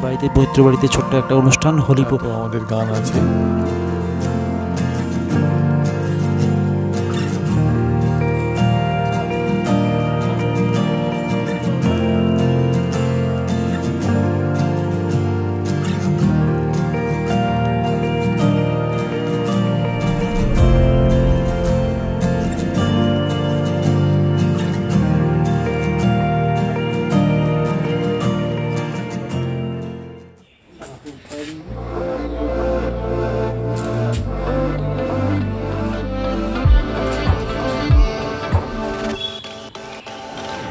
বাড়িতে পবিত্র বাড়িতে ছোট্ট একটা অনুষ্ঠান হোলি আমাদের গান আছে।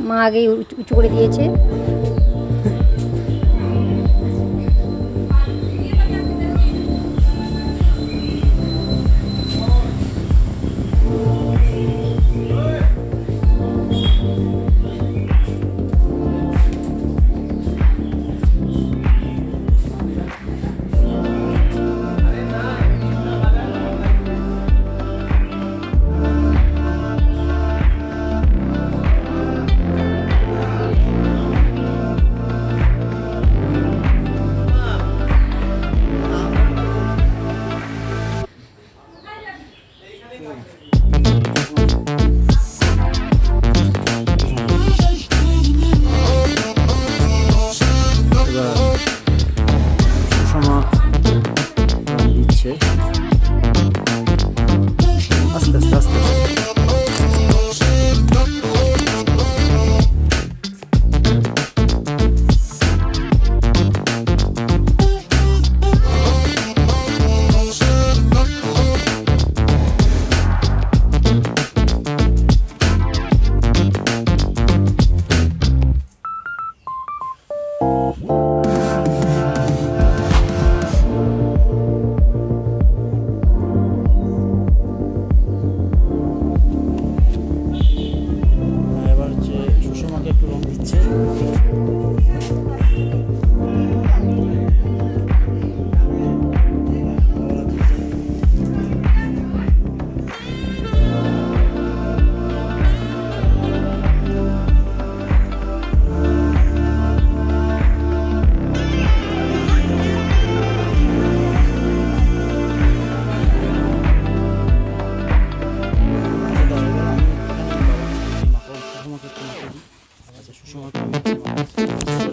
মা আগেই উঁচু করে দিয়েছে।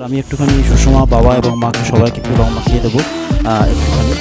আমি একটুখানি সুষমা বাবা এবং মাকে সবাইকে একটু রং মাখিয়ে দেবো একটুখানি।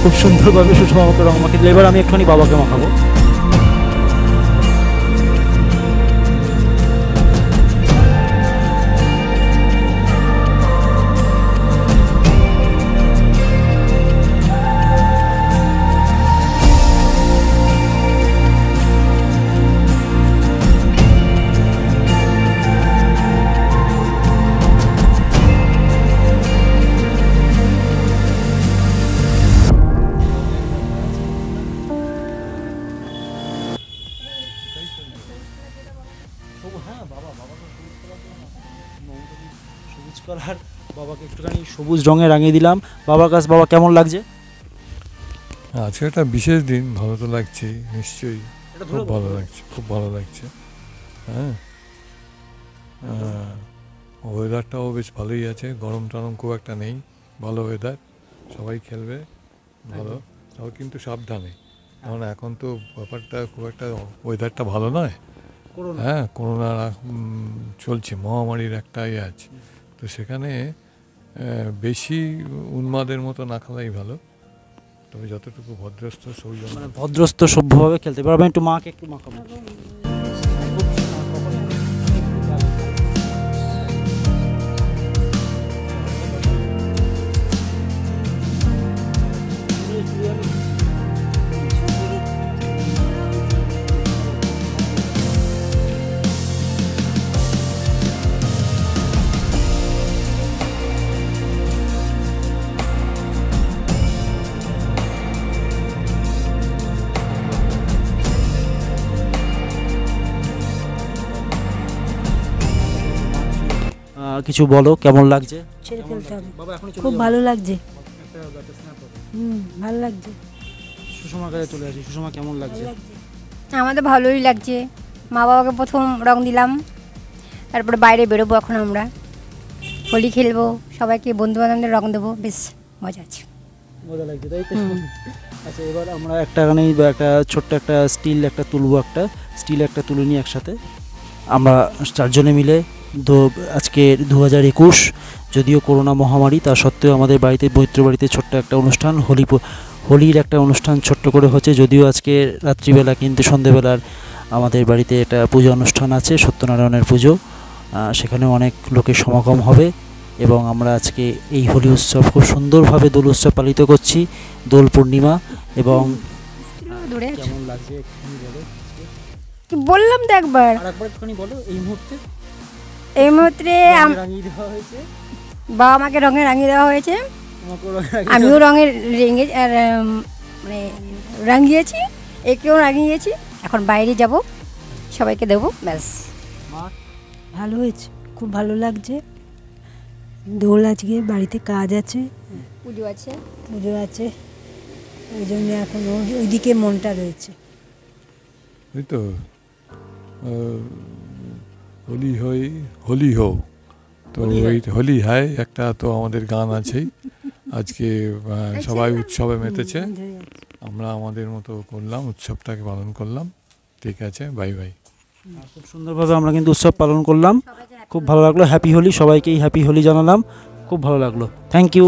খুব সুন্দরভাবে সুষমা আমাকে রং মাখিয়ে দিল। এবার আমি একটুখানি বাবাকে মাখাবো। কালার, বাবাকে একটুখানি সবুজ রঙে রাঙিয়ে দিলাম। বাবার কাছে বাবা কেমন লাগছে? আজকে একটা বিশেষ দিন, ভালো তো লাগছে নিশ্চয়ই, খুব ভালো লাগছে, খুব ভালো লাগছে। হ্যাঁ, ওয়েদারটাও বেশ ভালোই আছে, গরম টরম খুব একটা নেই, ভালো ওয়েদার, সবাই খেলবে ভালো। তাও কিন্তু সাবধানে, কারণ এখন তো ব্যাপারটা খুব একটা ওয়েদারটা ভালো নয়। হ্যাঁ, করোনা চলছে, মহামারীর একটা ইয়ে আছে, তো সেখানে বেশি উন্মাদের মতো না খেলাই ভালো, তবে যতটুকু ভদ্রস্থ সৌজন্য, মানে ভদ্রস্থ সভ্যভাবে খেলতে পারবেন। একটু মাকে একটু মাখাবো। কিছু বলো, কেমন লাগছে? ছেড়ে ফেলতে হবে। বাবা এখনই খুব ভালো লাগছে। ভালো লাগছে। সুষমার কাছে চলে আসি। সুষমা কেমন লাগছে? আমাদের ভালোই লাগছে। মা বাবাকে প্রথম রং দিলাম, তারপরে বাইরে বেরোবো, এখন আমরা হোলি খেলবো, সবাইকে বন্ধু বান্ধবদের রং দেবো, বেশ মজা আছে। মজা লাগছে তাই তো? আচ্ছা, এবার আমরা একটাখানি বা একটা ছোট্ট একটা স্টিল একটা তুলবো, একটা স্টিল একটা তুলে নিই একসাথে আমরা চারজনে মিলে। আজকে 2021, যদিও করোনা মহামারী, তা সত্ত্বেও আমাদের বাড়িতে, মৈত্র বাড়িতে ছোট্ট একটা অনুষ্ঠান, হোলির একটা অনুষ্ঠান ছোট্ট করে হচ্ছে। যদিও আজকে রাত্রিবেলা, কিন্তু সন্ধেবেলার আমাদের বাড়িতে একটা পুজো অনুষ্ঠান আছে, সত্যনারায়ণের পুজো, সেখানেও অনেক লোকের সমাগম হবে। এবং আমরা আজকে এই হোলি উৎসব খুব সুন্দরভাবে দোল উৎসব পালিত করছি, দোল পূর্ণিমা। এবং দূরে কেমন লাগছে একটুখানি বলো, কি বললাম তো একবার। আরেকবার একটুখানি বলো। এই মুহূর্তে এই মুহূর্তে রাঙিয়ে দেওয়া হয়েছে, বাবা মাকে রঙে রাঙিয়ে দেওয়া হয়েছে, তোমাকেও রাঙিয়ে আমিও রঙের রেঙে আর মানে রাঙিয়েছি, একেও রাঙিয়েছি। এখন বাইরে যাব, সবাইকে দেবো, ব্যাস। ভালো হয়েছে, খুব ভালো লাগছে। দোল, আজকে বাড়িতে কাজ আছে, পুজো আছে, পুজো আছে, ওই জন্য এখন ওইদিকে মনটা রয়েছে। ওই তো হোলি হই হোলি হো, তো ওই হোলি হায় একটা তো আমাদের গান আছেই। আজকে সবাই উৎসবে মেতেছে, আমরা আমাদের মতো করলাম, উৎসবটাকে পালন করলাম। ঠিক আছে, বাই বাই। খুব সুন্দরভাবে আমরা কিন্তু উৎসব পালন করলাম, খুব ভালো লাগলো। হ্যাপি হোলি, সবাইকেই হ্যাপি হোলি জানালাম, খুব ভালো লাগলো। Thank you.